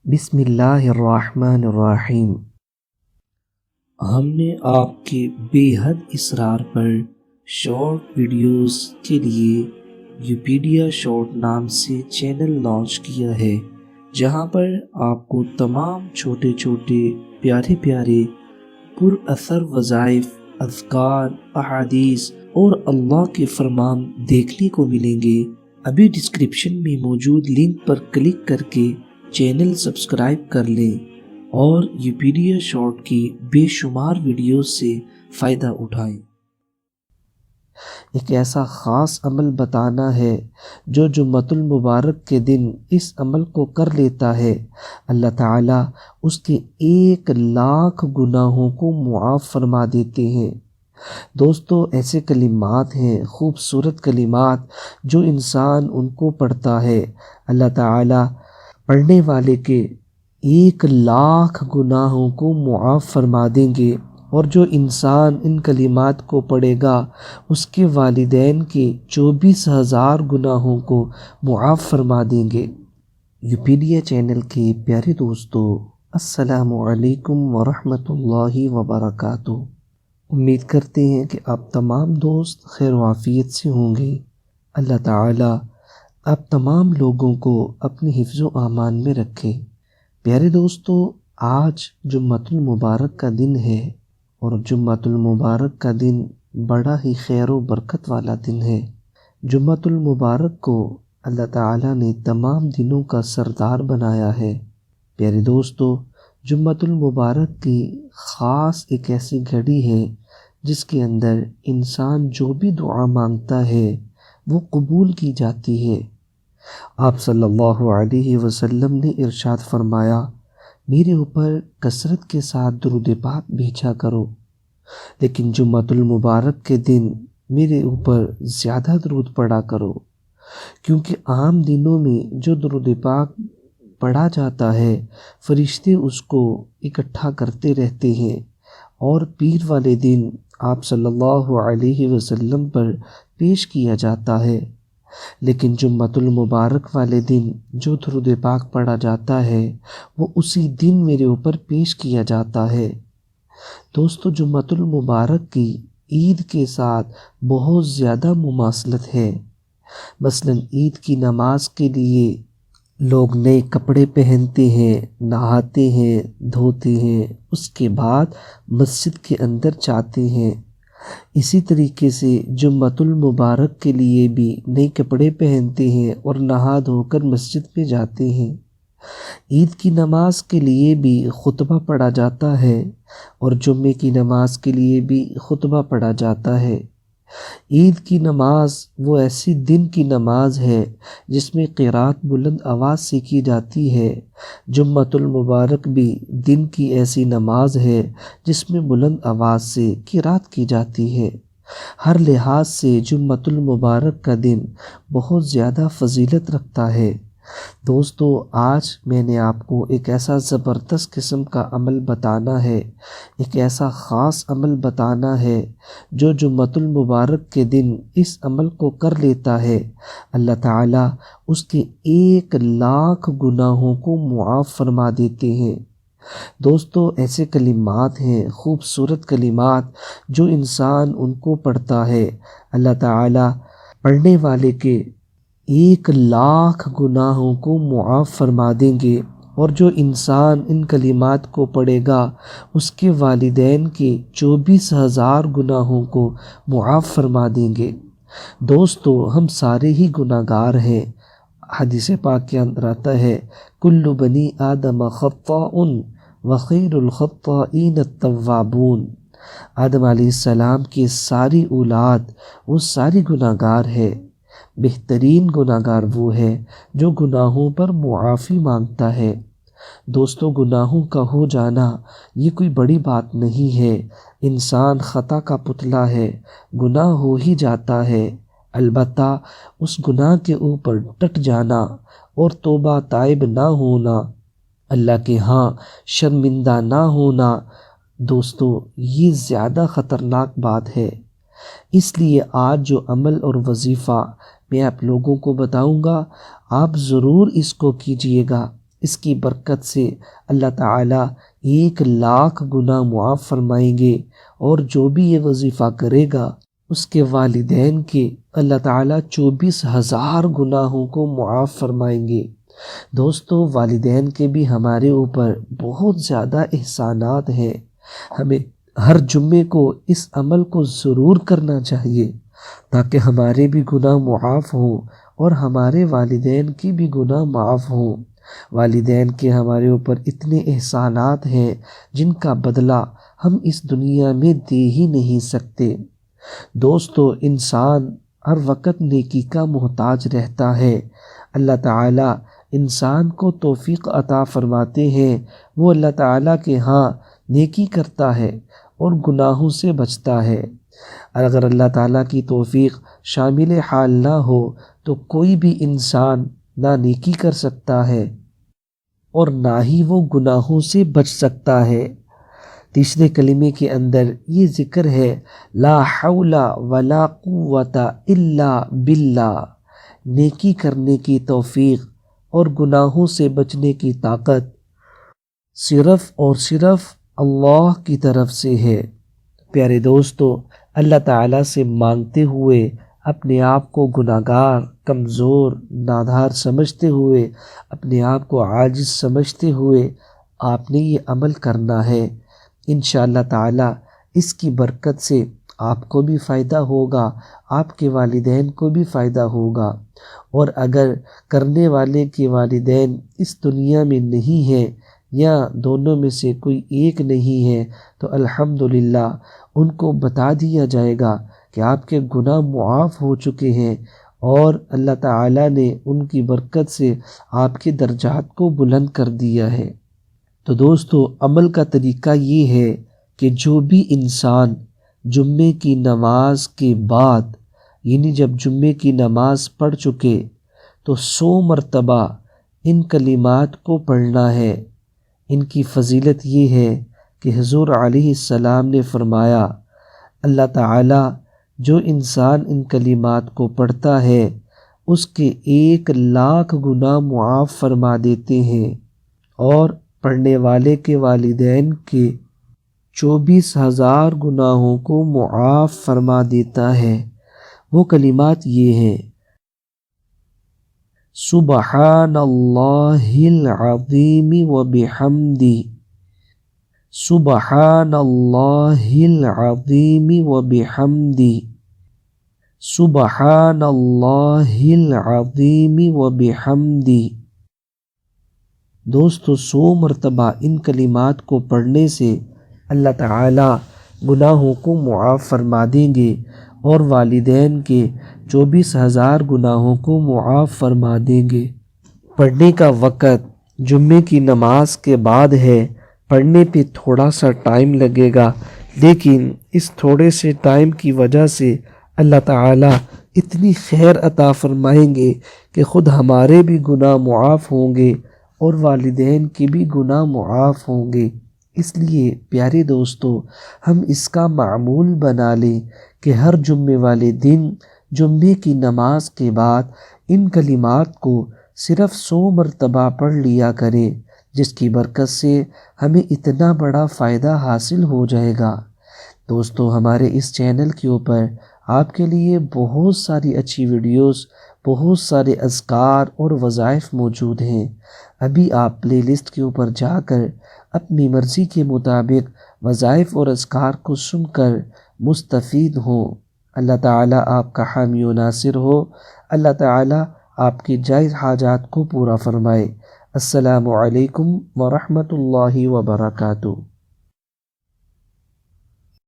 بسم اللہ الرحمن الرحیم۔ ہم نے آپ کے بے حد اصرار پر شارٹ ویڈیوز کے لیے یوپیڈیا شارٹ نام سے چینل لانچ کیا ہے، جہاں پر آپ کو تمام چھوٹے چھوٹے پیارے پیارے پر اثر وظائف، اذکار، احادیث اور اللہ کے فرمان دیکھنے کو ملیں گے۔ ابھی ڈسکرپشن میں موجود لنک پر کلک کر کے چینل سبسکرائب کر لیں اور یوپیڈیا شارٹ کی بے شمار ویڈیوز سے فائدہ اٹھائیں۔ ایک ایسا خاص عمل بتانا ہے جو جمعۃ المبارک کے دن اس عمل کو کر لیتا ہے، اللہ تعالیٰ اس کے 1,00,000 گناہوں کو معاف فرما دیتے ہیں۔ دوستو، ایسے کلمات ہیں، خوبصورت کلمات، جو انسان ان کو پڑھتا ہے، اللہ تعالیٰ پڑھنے والے کے 1,00,000 گناہوں کو معاف فرما دیں گے، اور جو انسان ان کلمات کو پڑھے گا اس کے والدین کے 24,000 گناہوں کو معاف فرما دیں گے۔ یوپیڈیا چینل کے پیارے دوستو، السلام علیکم ورحمۃ اللہ وبرکاتہ۔ امید کرتے ہیں کہ آپ تمام دوست خیر و عافیت سے ہوں گے۔ اللہ تعالیٰ آپ تمام لوگوں کو اپنی حفظ و امان میں رکھے۔ پیارے دوستو، آج جمعۃ المبارک کا دن ہے، اور جمعۃ المبارک کا دن بڑا ہی خیر و برکت والا دن ہے۔ جمعۃ المبارک کو اللہ تعالیٰ نے تمام دنوں کا سردار بنایا ہے۔ پیارے دوستو، جمعۃ المبارک کی خاص ایک ایسی گھڑی ہے جس کے اندر انسان جو بھی دعا مانگتا ہے وہ قبول کی جاتی ہے۔ آپ صلی اللہ علیہ وسلم نے ارشاد فرمایا، میرے اوپر کثرت کے ساتھ درود پاک بھیجا کرو، لیکن جمعۃ المبارک کے دن میرے اوپر زیادہ درود پڑھا کرو، کیونکہ عام دنوں میں جو درود پاک پڑھا جاتا ہے فرشتے اس کو اکٹھا کرتے رہتے ہیں، اور پیر والے دن آپ صلی اللہ علیہ وسلم پر پیش کیا جاتا ہے، لیکن جمعۃ المبارک والے دن جو درود پاک پڑھا جاتا ہے وہ اسی دن میرے اوپر پیش کیا جاتا ہے۔ دوستو، جمعۃ المبارک کی عید کے ساتھ بہت زیادہ مماثلت ہے۔ مثلا عید کی نماز کے لیے لوگ نئے کپڑے پہنتے ہیں، نہاتے ہیں، دھوتے ہیں، اس کے بعد مسجد کے اندر جاتے ہیں۔ اسی طریقے سے جمعۃ المبارک کے لیے بھی نئے کپڑے پہنتے ہیں اور نہا دھو کر مسجد میں جاتے ہیں۔ عید کی نماز کے لیے بھی خطبہ پڑھا جاتا ہے، اور جمعے کی نماز کے لیے بھی خطبہ پڑھا جاتا ہے۔ عید کی نماز وہ ایسی دن کی نماز ہے جس میں قرات بلند آواز سے کی جاتی ہے۔ جمعۃ المبارک بھی دن کی ایسی نماز ہے جس میں بلند آواز سے قرات کی جاتی ہے۔ ہر لحاظ سے جمعۃ المبارک کا دن بہت زیادہ فضیلت رکھتا ہے۔ دوستو، آج میں نے آپ کو ایک ایسا زبردست قسم کا عمل بتانا ہے، ایک ایسا خاص عمل بتانا ہے جو جمعۃ المبارک کے دن اس عمل کو کر لیتا ہے، اللہ تعالیٰ اس کے 1,00,000 گناہوں کو معاف فرما دیتے ہیں۔ دوستو، ایسے کلمات ہیں، خوبصورت کلمات، جو انسان ان کو پڑھتا ہے، اللہ تعالیٰ پڑھنے والے کے 1,00,000 گناہوں کو معاف فرما دیں گے، اور جو انسان ان کلمات کو پڑھے گا اس کے والدین کے 24,000 گناہوں کو معاف فرما دیں گے۔ دوستو، ہم سارے ہی گناہ گار ہیں۔ حدیث پاک کے اندر آتا ہے، کل بنی آدم خطاء وخیر الخطائین التوابون۔ آدم علیہ السلام کی ساری اولاد وہ ساری گناہ گار ہے، بہترین گناہ گار وہ ہے جو گناہوں پر معافی مانگتا ہے۔ دوستو، گناہوں کا ہو جانا یہ کوئی بڑی بات نہیں ہے، انسان خطا کا پتلا ہے، گناہ ہو ہی جاتا ہے، البتہ اس گناہ کے اوپر ڈٹ جانا اور توبہ تائب نہ ہونا، اللہ کے ہاں شرمندہ نہ ہونا، دوستو یہ زیادہ خطرناک بات ہے۔ اس لیے آج جو عمل اور وظیفہ میں آپ لوگوں کو بتاؤں گا، آپ ضرور اس کو کیجئے گا۔ اس کی برکت سے اللہ تعالیٰ 1,00,000 گناہ معاف فرمائیں گے، اور جو بھی یہ وظیفہ کرے گا اس کے والدین کے اللہ تعالیٰ 24,000 گناہوں کو معاف فرمائیں گے۔ دوستو، والدین کے بھی ہمارے اوپر بہت زیادہ احسانات ہیں۔ ہمیں ہر جمعے کو اس عمل کو ضرور کرنا چاہیے تاکہ ہمارے بھی گناہ معاف ہوں اور ہمارے والدین کی بھی گناہ معاف ہوں۔ والدین کے ہمارے اوپر اتنے احسانات ہیں جن کا بدلہ ہم اس دنیا میں دے ہی نہیں سکتے۔ دوستو، انسان ہر وقت نیکی کا محتاج رہتا ہے۔ اللہ تعالیٰ انسان کو توفیق عطا فرماتے ہیں، وہ اللہ تعالیٰ کے ہاں نیکی کرتا ہے اور گناہوں سے بچتا ہے۔ اگر اللہ تعالیٰ کی توفیق شامل حال نہ ہو تو کوئی بھی انسان نہ نیکی کر سکتا ہے اور نہ ہی وہ گناہوں سے بچ سکتا ہے۔ تیسرے کلمے کے اندر یہ ذکر ہے، لا حول ولا قوت الا باللہ، نیکی کرنے کی توفیق اور گناہوں سے بچنے کی طاقت صرف اور صرف اللہ کی طرف سے ہے۔ پیارے دوستو، اللہ تعالیٰ سے مانگتے ہوئے، اپنے آپ کو گناہگار، کمزور، نادار سمجھتے ہوئے، اپنے آپ کو عاجز سمجھتے ہوئے آپ نے یہ عمل کرنا ہے۔ انشاءاللہ تعالیٰ اس کی برکت سے آپ کو بھی فائدہ ہوگا، آپ کے والدین کو بھی فائدہ ہوگا، اور اگر کرنے والے کے والدین اس دنیا میں نہیں ہیں یا دونوں میں سے کوئی ایک نہیں ہے تو الحمدللہ ان کو بتا دیا جائے گا کہ آپ کے گناہ معاف ہو چکے ہیں، اور اللہ تعالیٰ نے ان کی برکت سے آپ کے درجات کو بلند کر دیا ہے۔ تو دوستو، عمل کا طریقہ یہ ہے کہ جو بھی انسان جمعے کی نماز کے بعد، یعنی جب جمعے کی نماز پڑھ چکے، تو 100 مرتبہ ان کلمات کو پڑھنا ہے۔ ان کی فضیلت یہ ہے کہ حضور علیہ السلام نے فرمایا، اللہ تعالیٰ جو انسان ان کلمات کو پڑھتا ہے اس کے 1,00,000 گناہ معاف فرما دیتے ہیں، اور پڑھنے والے کے والدین کے 24,000 گناہوں کو معاف فرما دیتا ہے۔ وہ کلمات یہ ہیں، سبحان اللہ العظیم وبحمدہ، سبحان اللہ العظیم وبحمدہ، سبحان اللہ العظیم وبحمدہ۔ دوستو، 100 مرتبہ ان کلمات کو پڑھنے سے اللہ تعالیٰ گناہوں کو معاف فرما دیں گے اور والدین کے 24,000 گناہوں کو معاف فرما دیں گے۔ پڑھنے کا وقت جمعے کی نماز کے بعد ہے۔ پڑھنے پہ تھوڑا سا ٹائم لگے گا، لیکن اس تھوڑے سے ٹائم کی وجہ سے اللہ تعالیٰ اتنی خیر عطا فرمائیں گے کہ خود ہمارے بھی گناہ معاف ہوں گے اور والدین کے بھی گناہ معاف ہوں گے۔ اس لیے پیارے دوستو، ہم اس کا معمول بنا لیں کہ ہر جمعے والے دن جمعے کی نماز کے بعد ان کلمات کو صرف 100 مرتبہ پڑھ لیا کریں، جس کی برکت سے ہمیں اتنا بڑا فائدہ حاصل ہو جائے گا۔ دوستو، ہمارے اس چینل کے اوپر آپ کے لیے بہت ساری اچھی ویڈیوز، بہت سارے اذکار اور وظائف موجود ہیں۔ ابھی آپ پلے لسٹ کے اوپر جا کر اپنی مرضی کے مطابق وظائف اور اذکار کو سن کر مستفید ہوں۔ اللہ تعالیٰ آپ کا حامی و ناصر ہو۔ اللہ تعالیٰ آپ کی جائز حاجات کو پورا فرمائے۔ السلام علیکم ورحمۃ اللہ وبرکاتہ۔